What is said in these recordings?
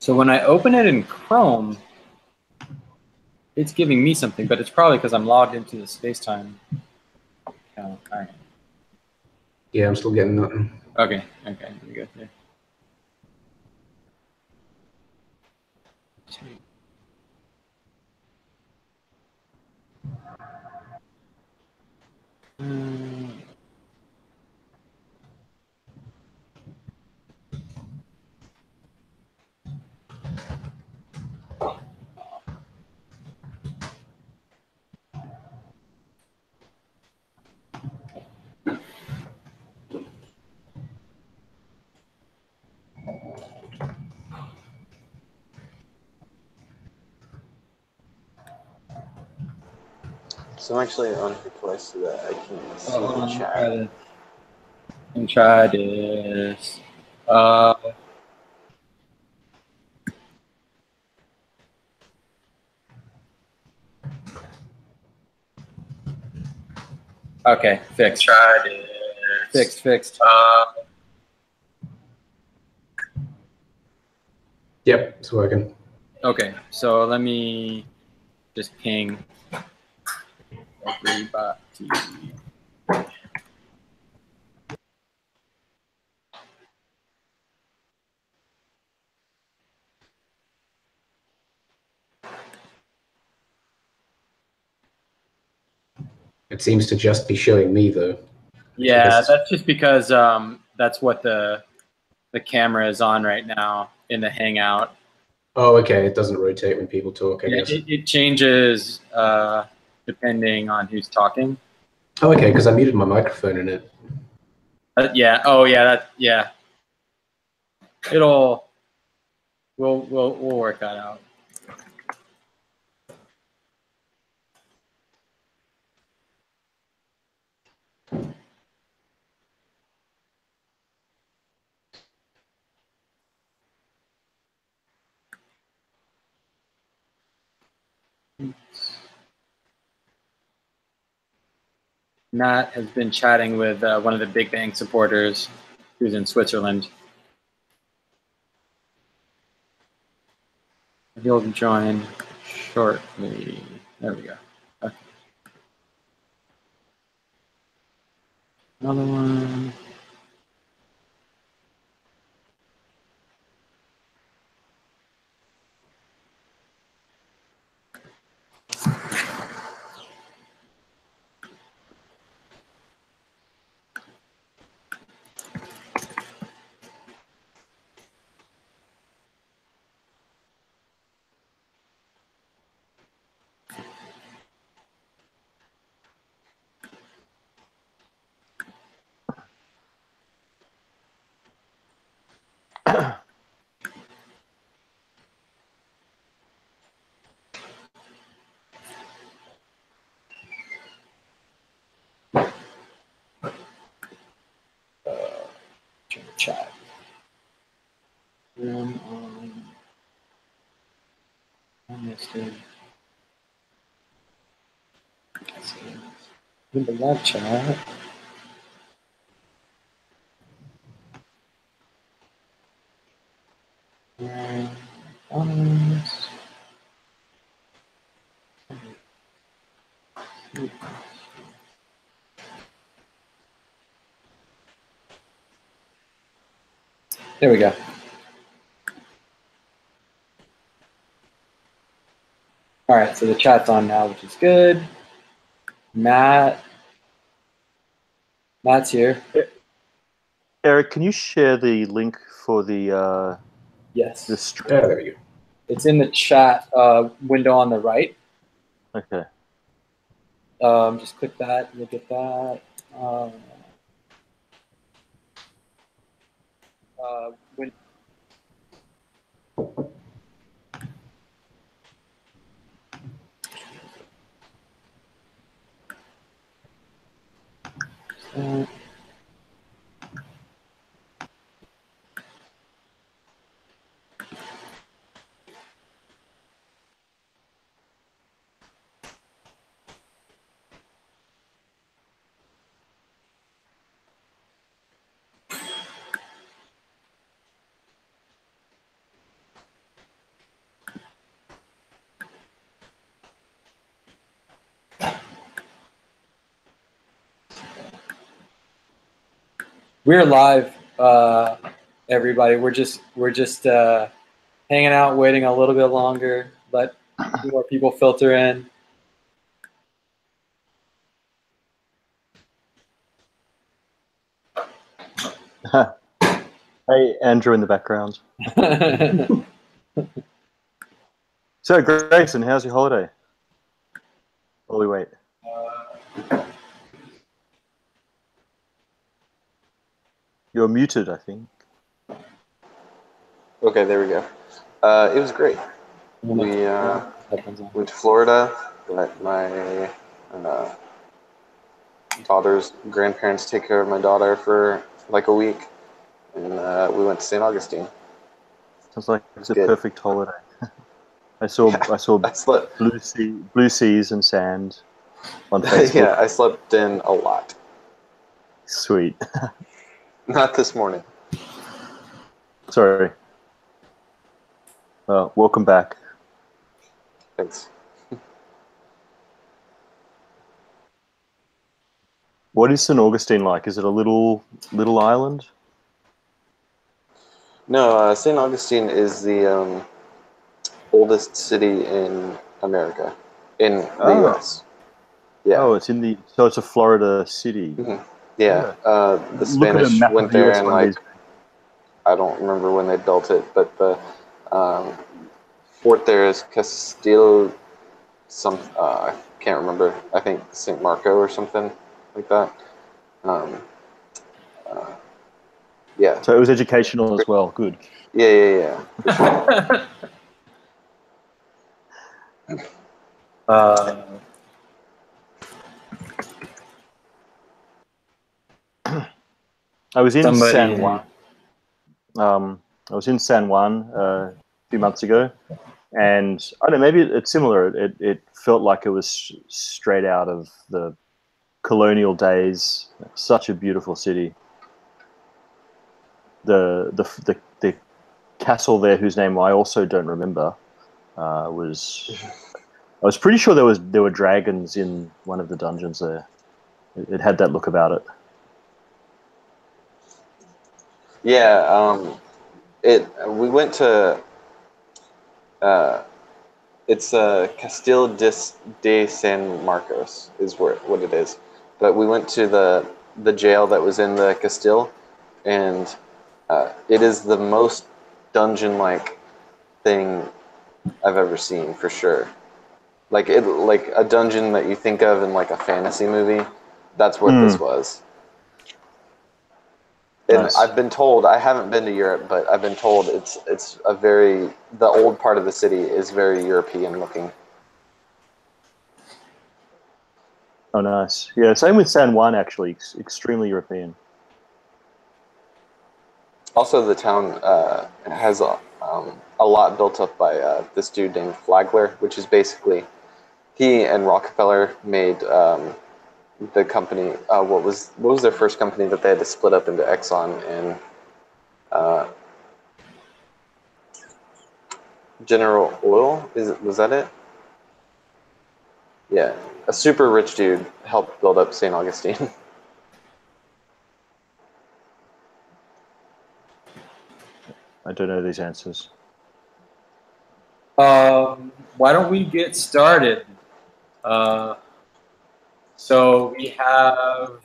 So when I open it in Chrome, it's giving me something, but it's probably because I'm logged into the SpaceTime account. All right. Yeah, I'm still getting nothing. Okay, we go there. So I'm actually on request so that I can see the chat. Let me try this. Okay, fixed. Try this. Fixed. Yep, it's working. Okay, so let me just ping everybody. It seems to just be showing me though. Yeah, that's just because that's what the camera is on right now in the Hangout. Oh, okay. It doesn't rotate when people talk, I guess. It changes depending on who's talking. Oh, okay, because I muted my microphone in it. Yeah. Oh, yeah. Yeah. We'll work that out. Matt has been chatting with one of the Big Bang supporters who's in Switzerland. He'll join shortly. There we go. Okay. Another one. Chat. I missed it. Let's see. In the live chat. There we go. All right, so the chat's on now, which is good. Matt's here. Eric, can you share the link for the Yes. the stream? There we go. It's in the chat window on the right. Okay. Just click that. You'll get that. When We're live, everybody. We're just hanging out, waiting a little bit longer. Let more people filter in. Hey, Andrew in the background. So, Grayson, how's your holiday? While we wait. You're muted, I think. Okay, there we go. It was great. We went to Florida. Let my daughter's grandparents take care of my daughter for like a week, and we went to St. Augustine. Sounds like it's a Good. perfect holiday. I saw I slept. blue seas and sand on Facebook. Yeah, I slept in a lot. Sweet. Not this morning. Sorry. Welcome back. Thanks. What is St. Augustine like? Is it a little island? No, St. Augustine is the oldest city in America, in the U.S. Yeah. Oh, it's it's a Florida city. Mm-hmm. Yeah. The Look at a Spanish map went of the there US and one of like these- I don't remember when they built it, but the fort there is Castillo. I can't remember. I think St. Marco or something like that. Yeah. So it was educational as well. Good. Yeah. For sure. I was in Somebody- San Juan. I was in San Juan a few months ago, and I don't know, maybe it's similar. It felt like it was straight out of the colonial days. Such a beautiful city. The castle there, whose name I also don't remember, was. I was pretty sure there were dragons in one of the dungeons there. It had that look about it. Yeah. We went to. It's Castillo de San Marcos is what it is, but we went to the jail that was in the Castile, and it is the most dungeon-like thing I've ever seen for sure. Like a dungeon that you think of in like a fantasy movie. That's what this was. And Nice. I've been told, I haven't been to Europe, but I've been told it's the old part of the city is very European looking. Oh, nice. Yeah, same with San Juan, actually. Extremely European. Also, the town has a lot built up by this dude named Flagler, which is basically, he and Rockefeller made the company. What was their first company that they had to split up into Exxon and General Oil? Was that it? Yeah, a super rich dude helped build up St. Augustine. I don't know these answers. Why don't we get started? So we have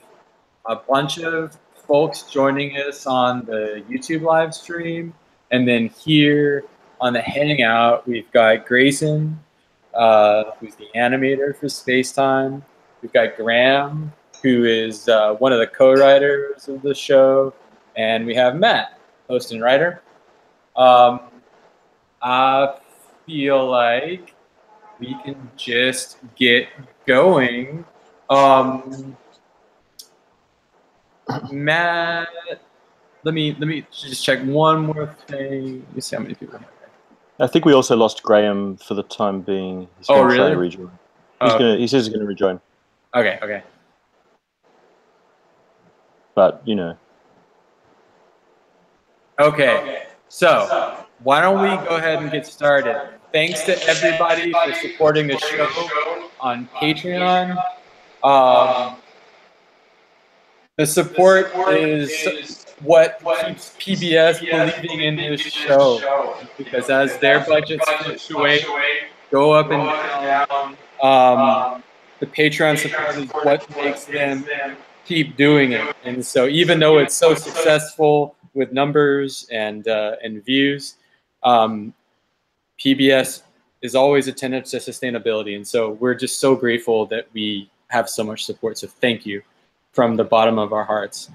a bunch of folks joining us on the YouTube live stream, and then here on the Hangout, we've got Grayson, who's the animator for SpaceTime. We've got Graham, who is one of the co-writers of the show, and we have Matt, host and writer. I feel like we can just get going. Matt, let me just check one more thing. Let me see how many people are here. I think we also lost Graham for the time being. He's Oh, going to try really? and rejoin. He says he's going to rejoin, Okay. but you know. Okay. So why don't we go ahead and get started? Thanks to everybody for supporting the show on Patreon. The support is what keeps PBS believing in this show, because as their budgets fluctuate, go up and down, the Patreon support is what makes them keep doing it. And so even though it's so successful with numbers and views, PBS is always attentive to sustainability. And so we're just so grateful that we have so much support. So thank you from the bottom of our hearts.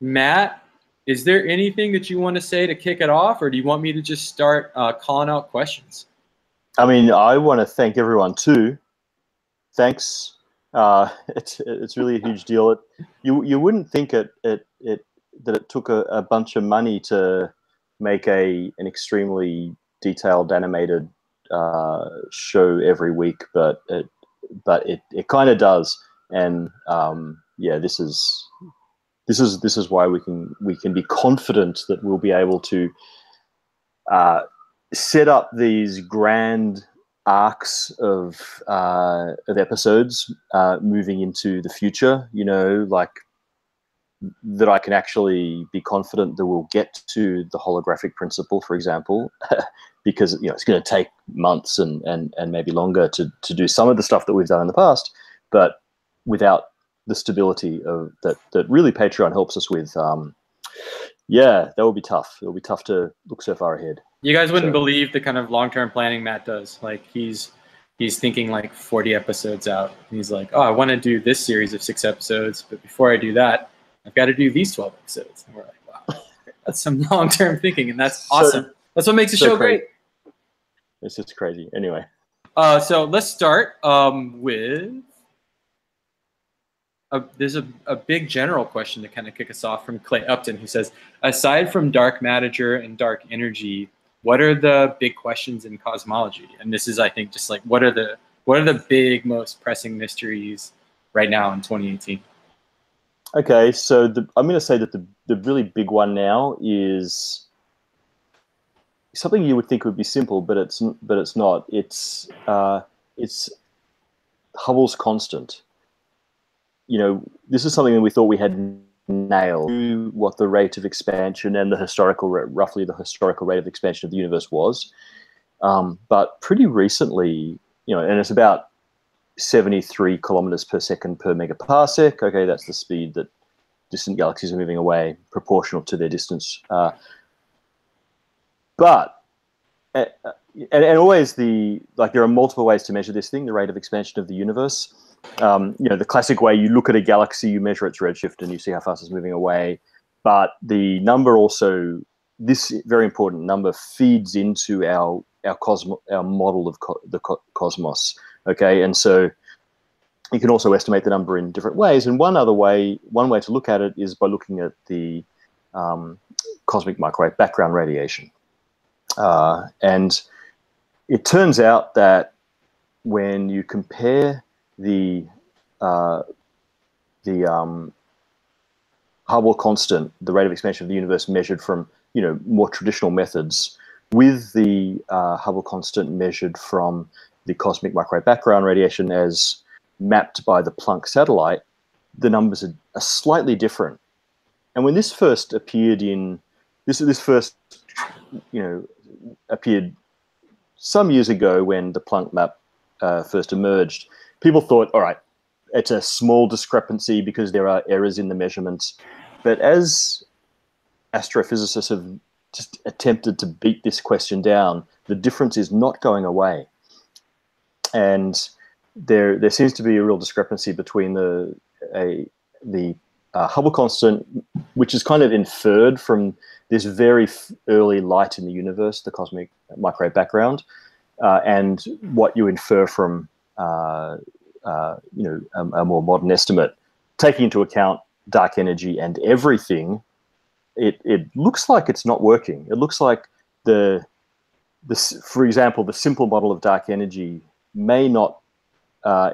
Matt, is there anything that you want to say to kick it off, or do you want me to just start calling out questions? I mean, I want to thank everyone too. Thanks. It's really a huge deal. You wouldn't think that it took a bunch of money to make an extremely detailed animated show every week, but it kind of does. And yeah, this is why we can be confident that we'll be able to set up these grand arcs of episodes moving into the future. You know, like that I can actually be confident that we'll get to the holographic principle, for example, because it's going to take months and maybe longer to do some of the stuff that we've done in the past, but without the stability of that really Patreon helps us with. Yeah, that would be tough. It would be tough to look so far ahead. You guys wouldn't believe the kind of long-term planning Matt does. Like he's thinking like 40 episodes out. And he's like, oh, I want to do this series of 6 episodes, but before I do that, I've got to do these 12 episodes. And we're like, wow, that's some long-term thinking, and that's awesome. That's what makes the show great. It's just crazy. Anyway. So let's start with there's a big general question to kind of kick us off from Clay Upton, who says, aside from dark matter and dark energy, what are the big questions in cosmology? And this is, I think, just like what are the big, most pressing mysteries right now in 2018? Okay, so I'm going to say that the really big one now is something you would think would be simple, but it's not. It's Hubble's constant. This is something that we thought we had nailed, what the rate of expansion and roughly the historical rate of expansion of the universe was. But pretty recently, and it's about 73 kilometers per second per megaparsec. Okay, that's the speed that distant galaxies are moving away, proportional to their distance. But always there are multiple ways to measure this thing, the rate of expansion of the universe. The classic way, you look at a galaxy, you measure its redshift, and you see how fast it's moving away. But the number also, this very important number, feeds into our model of the cosmos. Okay, and so you can also estimate the number in different ways. And one way to look at it is by looking at the cosmic microwave background radiation. And it turns out that when you compare the Hubble constant, the rate of expansion of the universe measured from more traditional methods, with the Hubble constant measured from the cosmic microwave background radiation as mapped by the Planck satellite, the numbers are slightly different. And when this first appeared appeared some years ago when the Planck map first emerged, people thought, all right, it's a small discrepancy because there are errors in the measurements. But as astrophysicists have just attempted to beat this question down, the difference is not going away. And there seems to be a real discrepancy between the Hubble constant, which is kind of inferred from this very early light in the universe, the cosmic microwave background, and what you infer from a more modern estimate, taking into account dark energy and everything. It looks like it's not working. It looks like for example, the simple model of dark energy may not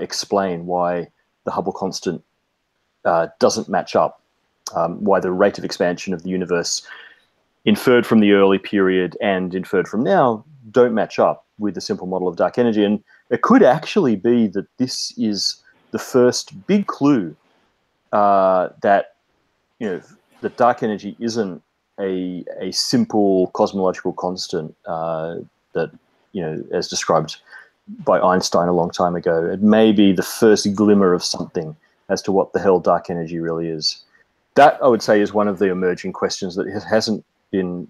explain why the Hubble constant doesn't match up, why the rate of expansion of the universe inferred from the early period and inferred from now don't match up with the simple model of dark energy. And it could actually be that this is the first big clue that that dark energy isn't a simple cosmological constant that as described by Einstein a long time ago. It may be the first glimmer of something as to what the hell dark energy really is. That, I would say, is one of the emerging questions that hasn't been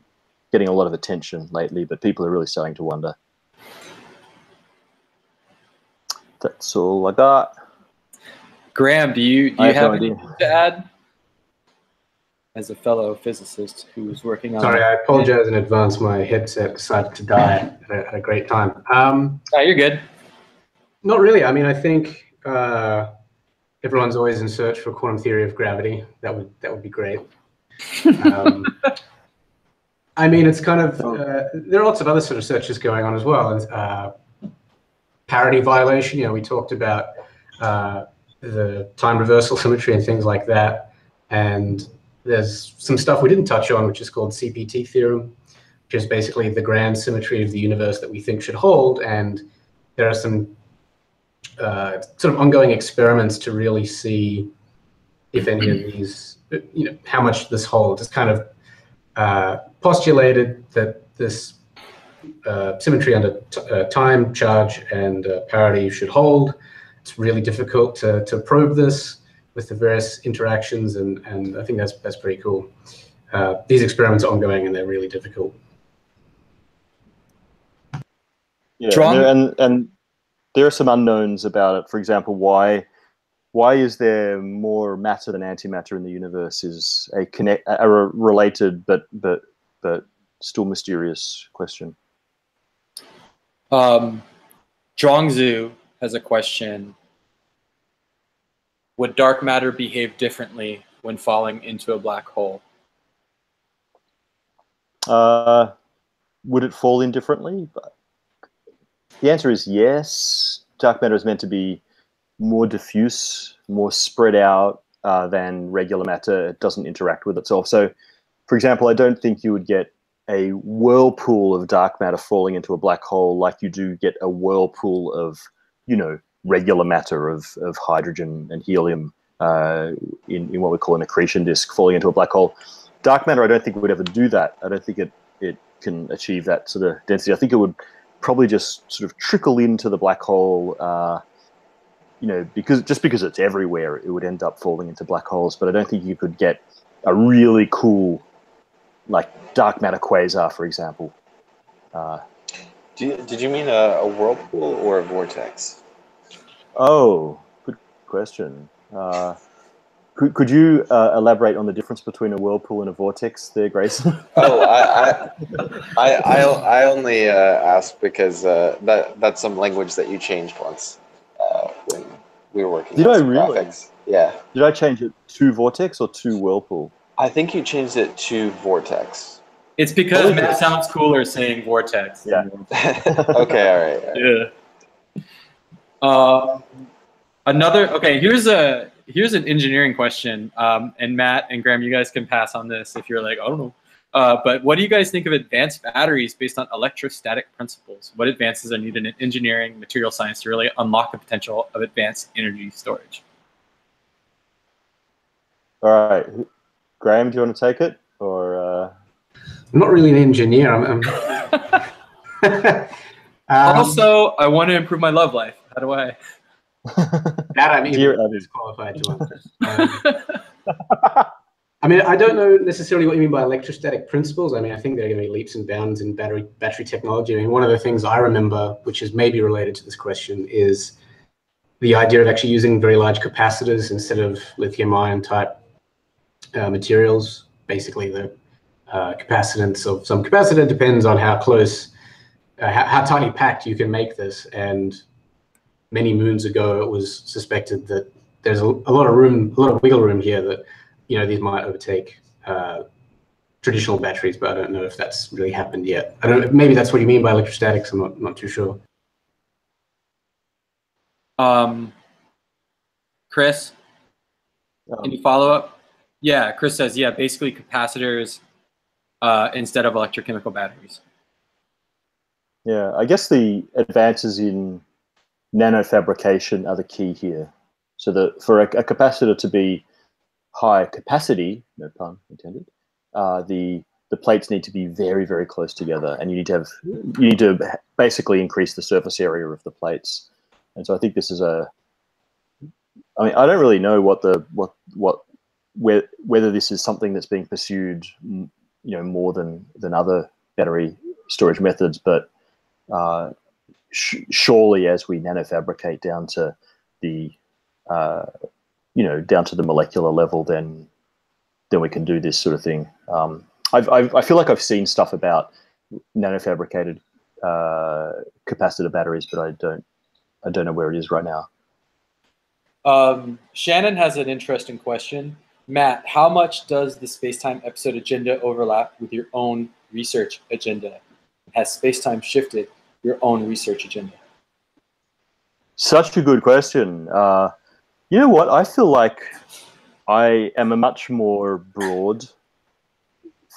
getting a lot of attention lately, but people are really starting to wonder. That's all I got. Graham, do you I have have no idea. anything to add as a fellow physicist who's working on? Sorry, I apologize in advance. My headset decided to die at a great time. Oh, you're good. Not really. I mean, I think everyone's always in search for quantum theory of gravity. That would be great. I mean, it's kind of there are lots of other sort of searches going on as well. Parity violation. We talked about the time reversal symmetry and things like that. And there's some stuff we didn't touch on, which is called CPT theorem, which is basically the grand symmetry of the universe that we think should hold. And there are some sort of ongoing experiments to really see if any of these, how much this holds. It's kind of postulated that this symmetry under time, charge, and parity should hold. It's really difficult to probe this with the various interactions, and I think that's pretty cool. These experiments are ongoing, and they're really difficult. Yeah, and there are some unknowns about it. For example, why is there more matter than antimatter in the universe is a related but still mysterious question. Zhuangzu has a question. Would dark matter behave differently when falling into a black hole? Would it fall in differently? The answer is yes. Dark matter is meant to be more diffuse, more spread out than regular matter. It doesn't interact with itself. So, for example, I don't think you would get a whirlpool of dark matter falling into a black hole like you do get a whirlpool of, regular matter of hydrogen and helium in what we call an accretion disk falling into a black hole. Dark matter, I don't think would ever do that. I don't think it can achieve that sort of density. I think it would probably just sort of trickle into the black hole, because it's everywhere, it would end up falling into black holes. But I don't think you could get a really cool, like dark matter quasar, for example. Did you mean a whirlpool or a vortex? Oh, good question. Could you elaborate on the difference between a whirlpool and a vortex there, Grayson? Oh, I only asked because that's some language that you changed once when we were working. Did on I some really? graphics. Yeah. Did I change it to vortex or to whirlpool? I think you changed it to vortex. It's because Matt sounds cooler saying vortex. Yeah. Okay, all right. Yeah. Here's an engineering question, and Matt and Graham, you guys can pass on this if you're like, I don't know. But what do you guys think of advanced batteries based on electrostatic principles? What advances are needed in engineering, material science to really unlock the potential of advanced energy storage? All right, Graham, do you want to take it, or? I'm not really an engineer. Also, I want to improve my love life. How do I? That I'm even disqualified to answer. I mean, I don't know necessarily what you mean by electrostatic principles. I mean, I think there are going to be leaps and bounds in battery technology. I mean, one of the things I remember, which is maybe related to this question, is the idea of actually using very large capacitors instead of lithium-ion type materials. Basically, the capacitance of some capacitor depends on how close, how tightly packed you can make this. And many moons ago, it was suspected that there's a lot of wiggle room here that, these might overtake traditional batteries, but I don't know if that's really happened yet. I don't. Maybe that's what you mean by electrostatics. I'm not too sure. Chris, any follow up? Yeah, Chris says, yeah, basically capacitors instead of electrochemical batteries. Yeah, I guess the advances in nanofabrication are the key here. So that for a capacitor to be high capacity, no pun intended, the plates need to be very, very close together, and you need to basically increase the surface area of the plates. And so I think this is I mean, I don't really know whether this is something that's being pursued, more than other battery storage methods, but surely as we nanofabricate down to the down to the molecular level, then we can do this sort of thing. I feel like I've seen stuff about nanofabricated capacitor batteries, but I don't know where it is right now. Shannon has an interesting question. Matt, how much does the SpaceTime episode agenda overlap with your own research agenda? Has SpaceTime shifted your own research agenda? Such a good question. You know what? I feel like I am a much more broad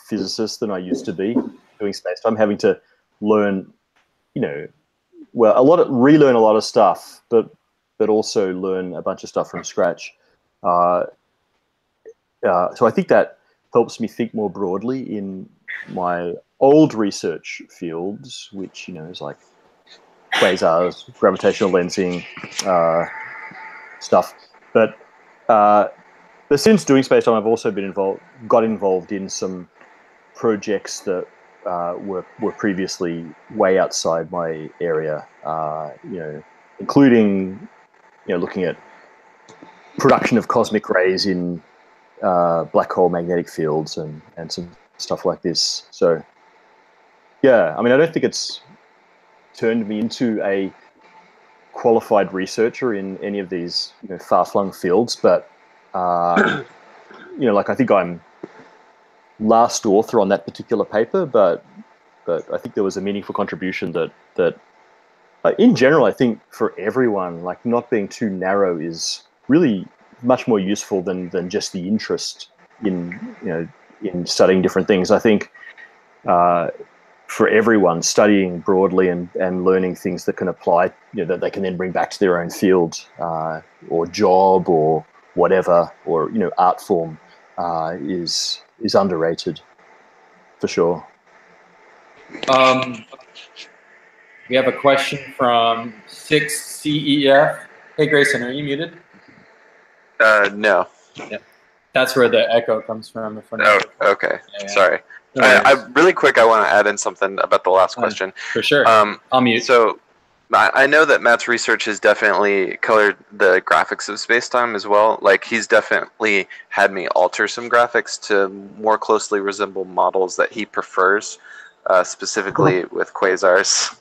physicist than I used to be doing SpaceTime, having to learn, relearn a lot of stuff, but also learn a bunch of stuff from scratch. So I think that helps me think more broadly in my old research fields, which is like quasars, gravitational lensing stuff. But since doing SpaceTime, I've also got involved in some projects that were previously way outside my area. Including looking at production of cosmic rays in black hole magnetic fields and some stuff like this. So yeah, I mean, I don't think it's turned me into a qualified researcher in any of these far-flung fields, but I think I'm last author on that particular paper, but I think there was a meaningful contribution that in general, I think for everyone, like not being too narrow is really much more useful than just the interest in studying different things. I think for everyone, studying broadly and learning things that can apply, that they can then bring back to their own field or job or whatever, or art form is underrated for sure. We have a question from 6CEF. Hey, Grayson, are you muted? No. Yeah. That's where the echo comes from. Oh, okay. Yeah. Sorry. I really quick, I want to add in something about the last question. For sure. I'll mute. So I know that Matt's research has definitely colored the graphics of SpaceTime as well. Like, he's definitely had me alter some graphics to more closely resemble models that he prefers, specifically with quasars.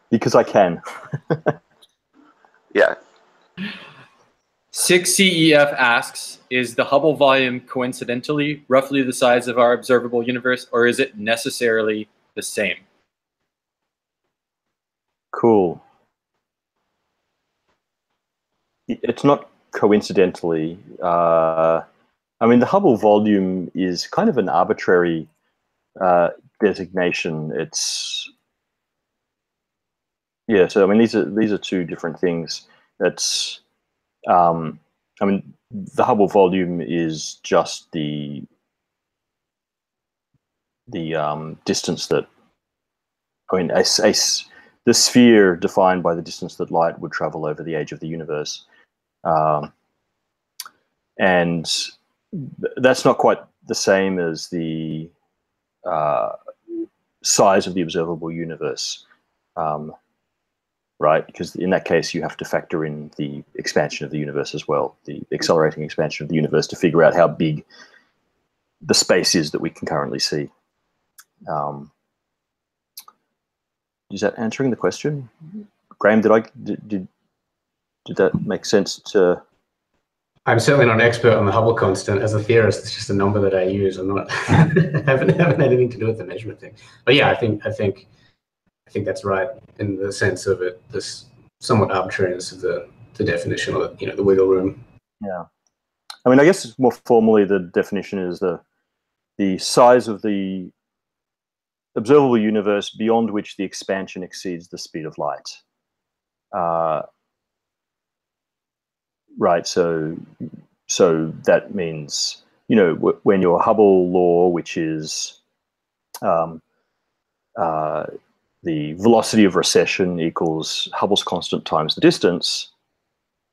Because I can. Yeah. 6CEF asks, is the Hubble volume coincidentally roughly the size of our observable universe, or is it necessarily the same? Cool. It's not coincidentally. I mean, the Hubble volume is kind of an arbitrary designation. It's so I mean, these are two different things. It's I mean, the Hubble volume is just the distance that, I mean, the sphere defined by the distance that light would travel over the age of the universe. And that's not quite the same as the size of the observable universe, right? Because in that case, you have to factor in the expansion of the universe as well, the accelerating expansion of the universe, to figure out how big the space is that we can currently see. Is that answering the question, Graham? Did that make sense to? I'm certainly not an expert on the Hubble constant. As a theorist, it's just a number that I use. I'm not haven't had anything to do with the measurement thing. But yeah, I think that's right in the sense of it. This somewhat arbitrariness of the definition, or the wiggle room. Yeah, I mean, I guess more formally, the definition is the size of the observable universe beyond which the expansion exceeds the speed of light. Right, so so that means, you know, when your Hubble law, which is the velocity of recession equals Hubble's constant times the distance.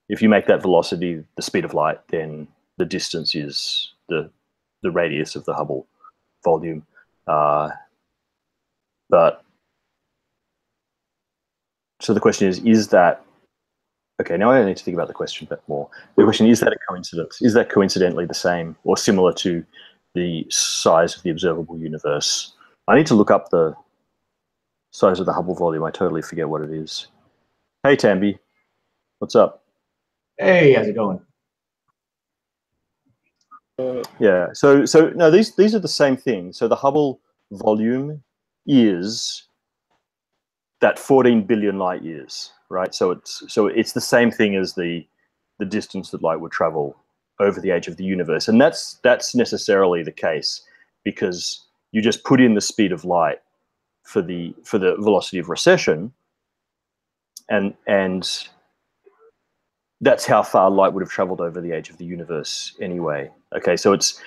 If you make that velocity the speed of light, then the distance is the radius of the Hubble volume. But so the question is that, okay, now I need to think about the question a bit more. The question, is that a coincidence? Is that coincidentally the same or similar to the size of the observable universe? I need to look up the size of the Hubble volume. I totally forget what it is. Hey, Tambi, what's up? Hey, how's it going? Yeah, so no, these are the same thing. So the Hubble volume is that 14 billion light years, right? So it's the same thing as the distance that light would travel over the age of the universe, and that's necessarily the case because you just put in the speed of light for the velocity of recession, and that's how far light would have traveled over the age of the universe anyway. Okay, so it's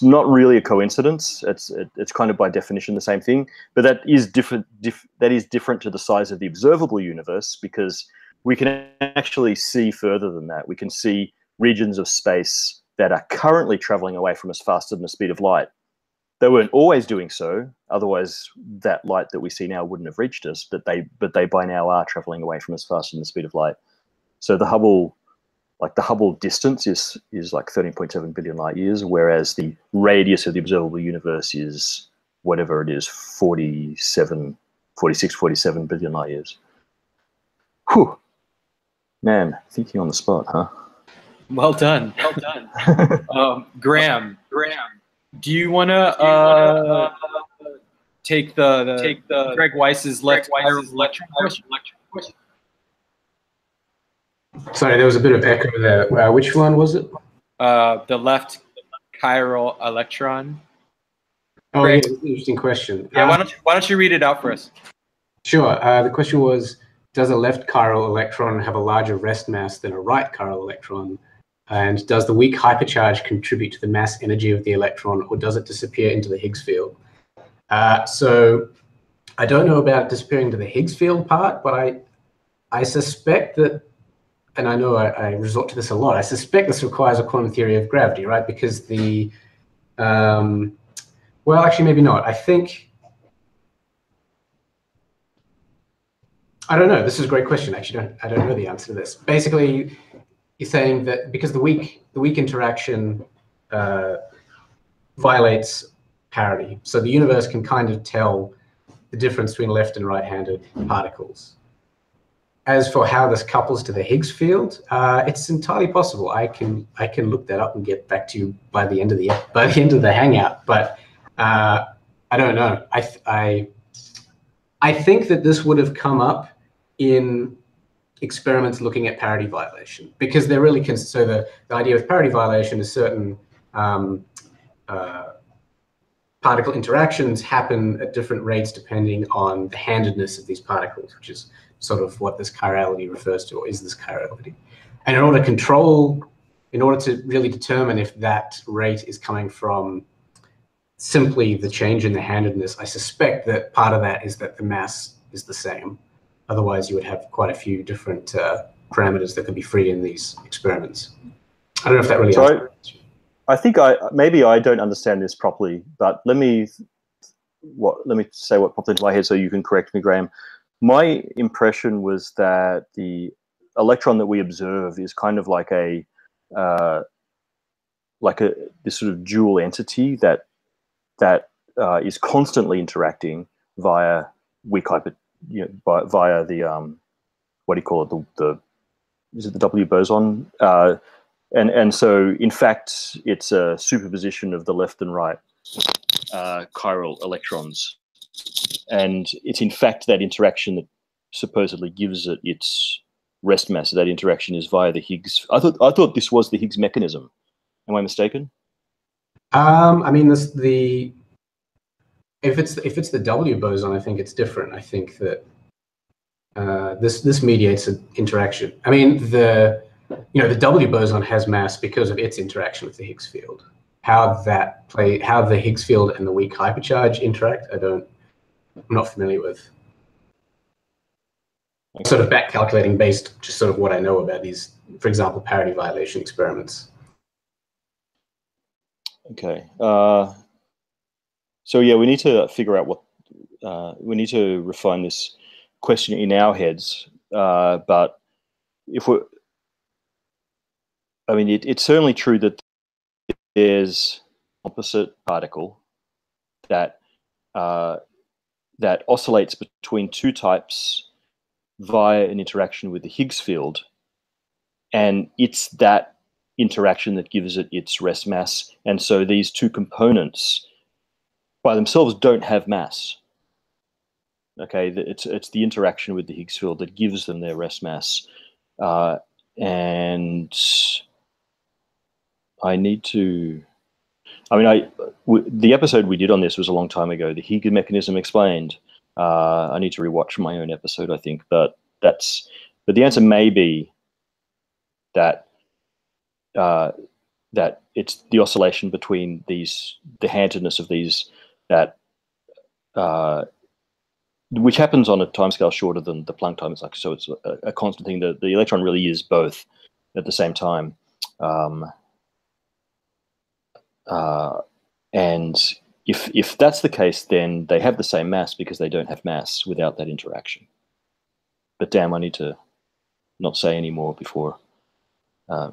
not really a coincidence. It's kind of by definition the same thing, but that is different. That is different to the size of the observable universe because we can actually see further than that. We can see regions of space that are currently traveling away from us faster than the speed of light. They weren't always doing so, otherwise that light that we see now wouldn't have reached us, but they by now are traveling away from us faster than the speed of light. So the Hubble distance is like 13.7 billion light years, whereas the radius of the observable universe is whatever it is, 46, 47 billion light years. Whew. Man, thinking on the spot, huh? Well done. Graham, do you want to take the Greg Weiss's left electron question? Sorry, there was a bit of echo there. Which one was it? The left chiral electron. Oh, Greg. yeah, that's an interesting question. Yeah, why don't you read it out for us? Sure. The question was, does a left chiral electron have a larger rest mass than a right chiral electron? And does the weak hypercharge contribute to the mass energy of the electron, or does it disappear into the Higgs field? So I don't know about disappearing to the Higgs field part, but I suspect that, and I know I resort to this a lot, I suspect this requires a quantum theory of gravity, right? Because the, well, actually, maybe not. I don't know. This is a great question. Actually, I don't know the answer to this. Basically, you're saying that because the weak interaction violates parity, so the universe can kind of tell the difference between left and right-handed particles. As for how this couples to the Higgs field, it's entirely possible. I can look that up and get back to you by the end of the Hangout. But I don't know. I think that this would have come up in experiments looking at parity violation, because they're really so the idea of parity violation is certain particle interactions happen at different rates depending on the handedness of these particles, which is sort of what this chirality refers to, or is this chirality. And in order to really determine if that rate is coming from simply the change in the handedness, I suspect that part of that is that the mass is the same. Otherwise, you would have quite a few different parameters that could be free in these experiments. I don't know if that really answers. I think maybe I don't understand this properly, but let me say what popped into my head so you can correct me, Graham. My impression was that the electron that we observe is kind of like this sort of dual entity that is constantly interacting via weak hyper. Via the what do you call it? Is it the W boson? And so in fact, it's a superposition of the left and right chiral electrons, and it's in fact that interaction that supposedly gives it its rest mass. That interaction is via the Higgs. I thought this was the Higgs mechanism. Am I mistaken? I mean, if it's the W boson, I think it's different. I think that this mediates an interaction. I mean, the the W boson has mass because of its interaction with the Higgs field. How the Higgs field and the weak hypercharge interact, I'm not familiar with. Okay. Sort of back calculating based just sort of what I know about these, for example, parity violation experiments. Okay. So yeah, we need to figure out what we need to refine this question in our heads. But if we're, I mean, it's certainly true that there's opposite particle that that oscillates between two types via an interaction with the Higgs field, and it's that interaction that gives it its rest mass. And so these two components by themselves don't have mass. Okay, it's the interaction with the Higgs field that gives them their rest mass, and I need to. I mean, the episode we did on this was a long time ago. The Higgs mechanism explained. I need to rewatch my own episode, I think, but the answer may be that that it's the oscillation between these, the handedness of these, that which happens on a timescale shorter than the Planck time. So it's a constant thing. The electron really is both at the same time. And if that's the case, then they have the same mass because they don't have mass without that interaction. But damn, I need to not say any more before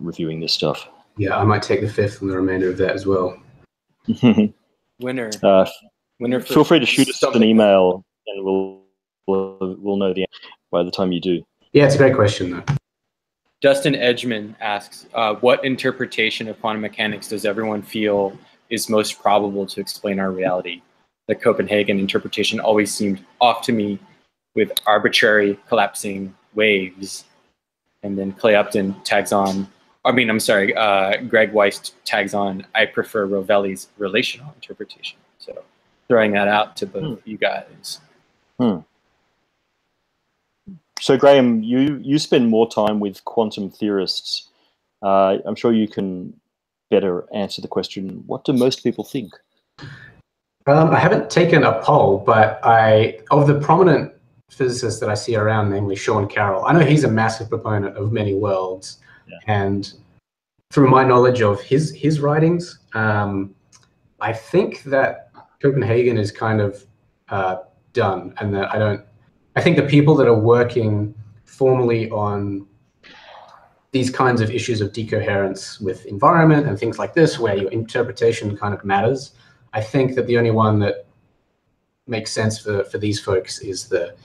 reviewing this stuff. Yeah, I might take the fifth on the remainder of that as well. Winner. Winner. Feel free to shoot us an email, and we'll know the answer by the time you do. Yeah, it's a great question, though. Dustin Edgman asks, what interpretation of quantum mechanics does everyone feel is most probable to explain our reality? The Copenhagen interpretation always seemed off to me with arbitrary collapsing waves. And then Clay Upton tags on, Greg Weiss tags on, I prefer Rovelli's relational interpretation. So throwing that out to both you guys. So Graham, you spend more time with quantum theorists. I'm sure you can better answer the question, what do most people think? I haven't taken a poll, but of the prominent physicists that I see around, namely Sean Carroll, I know he's a massive proponent of many worlds. Yeah. And through my knowledge of his writings, I think that Copenhagen is kind of done, and that I think the people that are working formally on these kinds of issues of decoherence with environment and things like this, where your interpretation kind of matters, I think that the only one that makes sense for these folks is the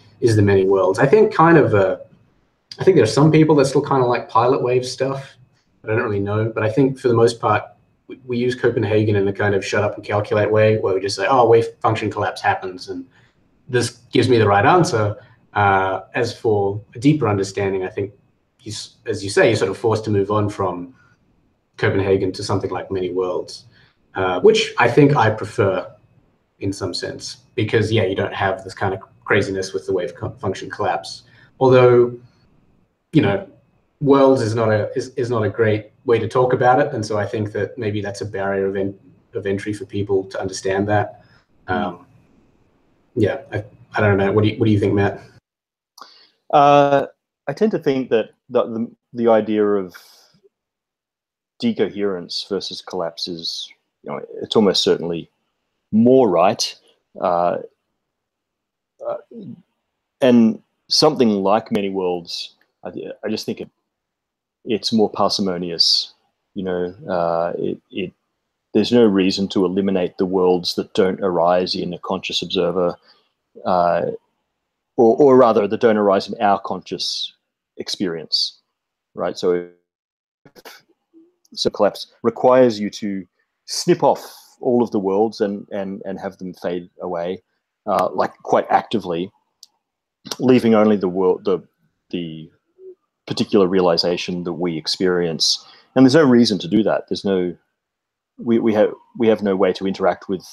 many worlds. I think I think there's some people that still kind of like pilot wave stuff. I don't really know, but I think for the most part, we use Copenhagen in a kind of shut up and calculate way, where we just say, oh, wave function collapse happens, and this gives me the right answer. As for a deeper understanding, I think, as you say, you're sort of forced to move on from Copenhagen to something like many worlds, which I think I prefer in some sense, because yeah, you don't have this kind of craziness with the wave function collapse. Although, worlds is not a great way to talk about it, and so I think that maybe that's a barrier of entry for people to understand that. Yeah, I don't know, Matt. What do you think, Matt? I tend to think that the idea of decoherence versus collapse is, it's almost certainly more right. And something like many worlds, I just think it's more parsimonious. There's no reason to eliminate the worlds that don't arise in a conscious observer, or rather that don't arise in our conscious experience, right? So collapse requires you to snip off all of the worlds and have them fade away, like quite actively, leaving only the particular realization that we experience. And there's no reason to do that. There's no, we have no way to interact with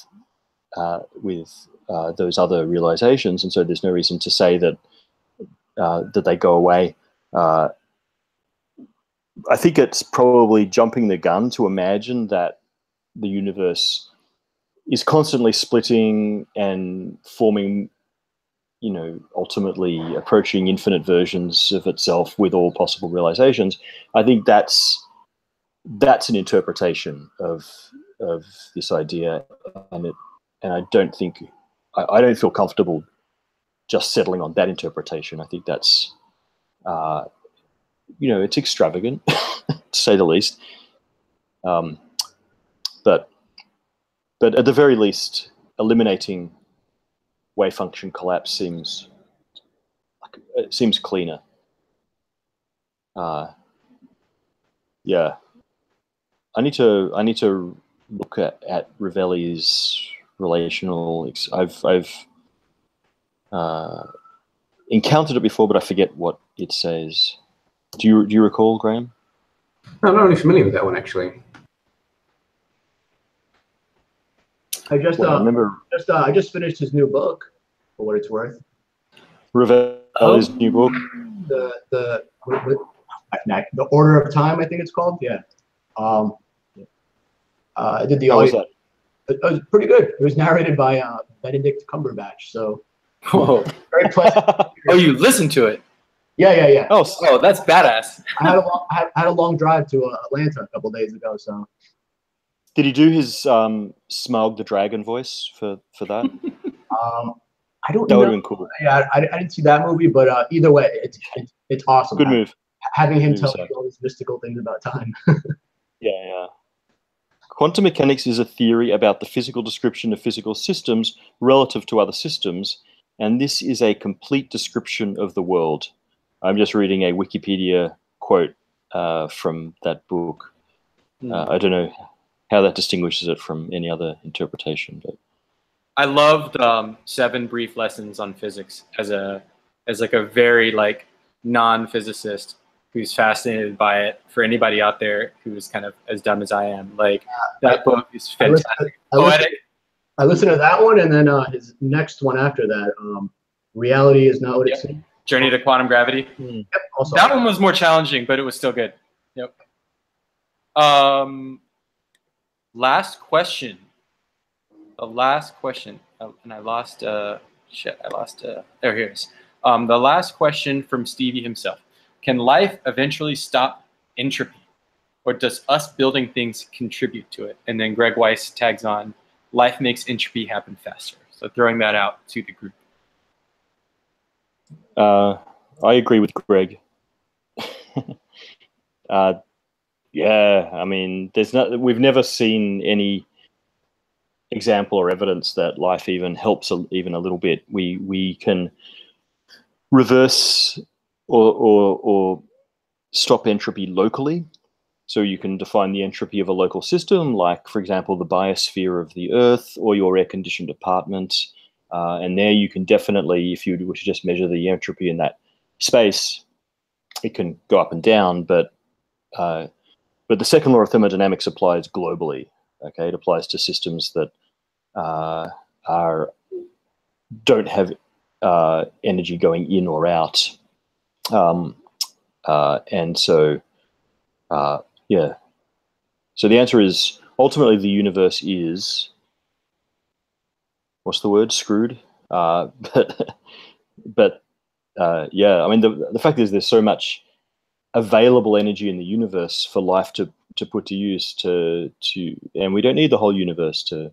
those other realizations, and so there's no reason to say that that they go away. I think it's probably jumping the gun to imagine that the universe is constantly splitting and forming, you know, ultimately approaching infinite versions of itself with all possible realizations. I think that's an interpretation of this idea, and I don't think I don't feel comfortable just settling on that interpretation. I think that's you know, it's extravagant to say the least, but at the very least, eliminating wave function collapse seems cleaner. Yeah, I need to look at Ravelli's relational. I've encountered it before, but I forget what it says. Do you recall, Graham? I'm not really familiar with that one, actually. I just Well, I remember I just finished his new book, for what it's worth. Ravelli's new book. The Order of Time, I think it's called. Yeah. I did the How was audio. that? It was pretty good. It was narrated by Benedict Cumberbatch, so Whoa. very pleasant. Oh, you listened to it? Yeah. Oh, that's badass. I had a long drive to Atlanta a couple days ago, so. Did he do his Smaug the Dragon voice for that? I don't That know. would have been cool. Yeah, I didn't see that movie, but either way, it's awesome. Good move. Having him Good tell move, me all these mystical things about time. Yeah. Quantum mechanics is a theory about the physical description of physical systems relative to other systems, and this is a complete description of the world. I'm just reading a Wikipedia quote from that book. I don't know how that distinguishes it from any other interpretation, but I loved 7 Brief Lessons on Physics as like a very like non-physicist who's fascinated by it. For anybody out there who's kind of as dumb as I am, like that book is fantastic. I listened to that one, and then his next one after that, Reality is Not What It Seems. Journey to Quantum Gravity. Yep, also. That one was more challenging, but it was still good. Yep. Last question. The last question, and I lost. Shit, I lost. There, here it is. The last question from Stevie himself: can life eventually stop entropy, or does us building things contribute to it? And then Greg Weiss tags on: life makes entropy happen faster. So throwing that out to the group. I agree with Greg. Yeah, I mean, we've never seen any example or evidence that life even helps even a little bit. We can reverse or stop entropy locally. So you can define the entropy of a local system, like, for example, the biosphere of the Earth or your air-conditioned apartment. And there you can definitely, if you were to just measure the entropy in that space, it can go up and down. But the second law of thermodynamics applies globally. Okay, it applies to systems that don't have energy going in or out, and so yeah. So the answer is ultimately the universe is, what's the word? Screwed. But yeah, I mean the fact is there's so much available energy in the universe for life to put to use and we don't need the whole universe to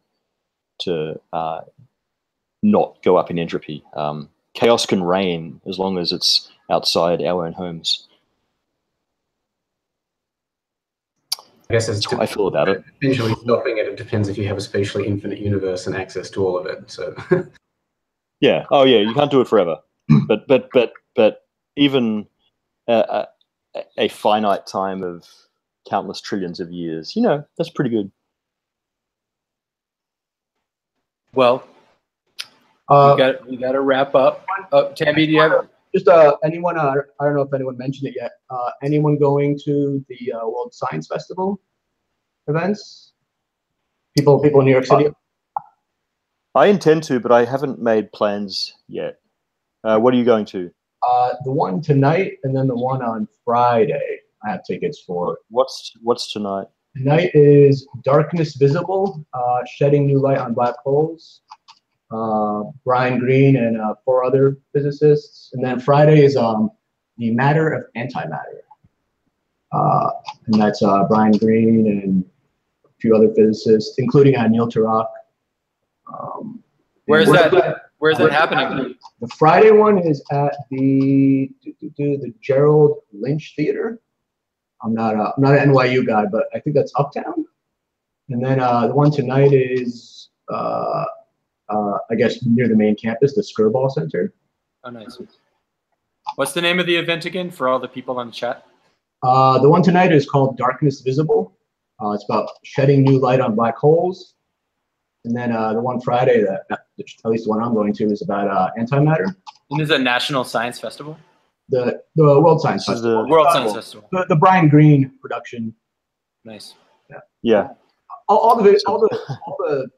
not go up in entropy. Chaos can reign as long as it's outside our own homes. I guess that's how I feel about it. Eventually stopping it depends if you have a spatially infinite universe and access to all of it. So yeah, oh yeah, you can't do it forever, but even a finite time of countless trillions of years, that's pretty good. Well, we got to wrap up. Tammy, do you have just anyone? I don't know if anyone mentioned it yet. Anyone going to the World Science Festival events? People in New York City. I intend to, but I haven't made plans yet. What are you going to? The one tonight, and then the one on Friday. I have tickets for. What's tonight? Tonight is Darkness Visible, Shedding New Light on Black Holes. Brian Greene and 4 other physicists. And then Friday is The Matter of Antimatter. And that's Brian Greene and a few other physicists, including Neil Turok. Where's that happening? The Friday one is at the Gerald Lynch Theater. I'm not an NYU guy, but I think that's uptown. And then the one tonight is I guess near the main campus, the Skirball Center. Oh, nice. What's the name of the event again for all the people on the chat? The one tonight is called Darkness Visible. It's about shedding new light on black holes. And then the one Friday, at least the one I'm going to, is about antimatter. And this is a National Science Festival? The World Science Festival. World Science Festival. The Brian Greene production. Nice. Yeah. All the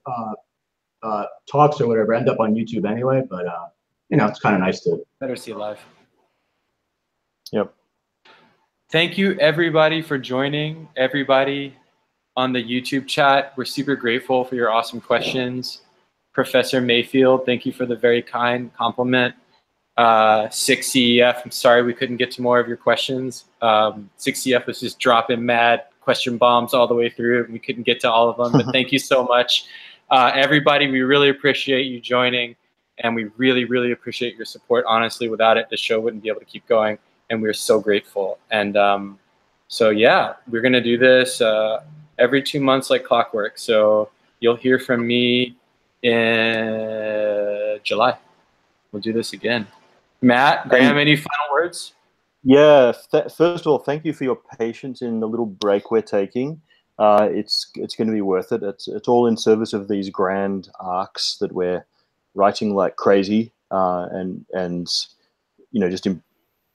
talks or whatever end up on YouTube anyway, but you know, it's kind of nice to better see live. Yep. Thank you everybody for joining. Everybody on the YouTube chat, we're super grateful for your awesome questions. Professor Mayfield, thank you for the very kind compliment. 6CEF, I'm sorry we couldn't get to more of your questions. 6CEF was just dropping mad question bombs all the way through. We couldn't get to all of them, but thank you so much. Everybody, we really appreciate you joining, and we really, really appreciate your support. Honestly, without it, the show wouldn't be able to keep going, and we're so grateful. And so yeah, we're gonna do this every 2 months like clockwork. So you'll hear from me in July. We'll do this again. Matt, Graham, any final words? Yeah, first of all, thank you for your patience in the little break we're taking. It's going to be worth it. It's all in service of these grand arcs that we're writing like crazy, and you know, just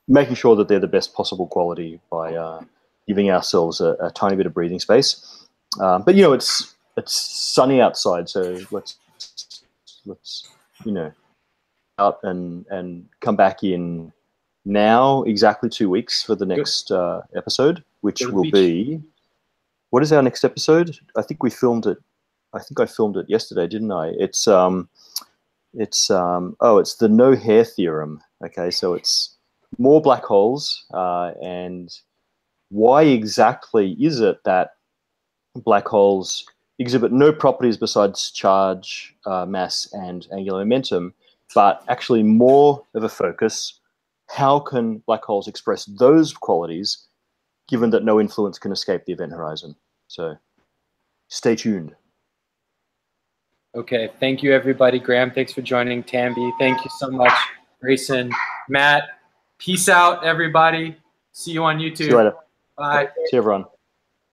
making sure that they're the best possible quality by giving ourselves a tiny bit of breathing space. But you know, it's sunny outside, so let's you know, out and come back in now exactly 2 weeks for the next episode, which will be, what is our next episode? I think we filmed it. I think I filmed it yesterday, didn't I? It's the no hair theorem. Okay, so it's more black holes, and why exactly is it that black holes exhibit no properties besides charge, mass, and angular momentum, but actually more of a focus, how can black holes express those qualities given that no influence can escape the event horizon? So stay tuned. Okay, thank you everybody. Graham, thanks for joining. Tambi, thank you so much. Grayson, Matt, peace out everybody. See you on YouTube. See you later. Bye. See you everyone.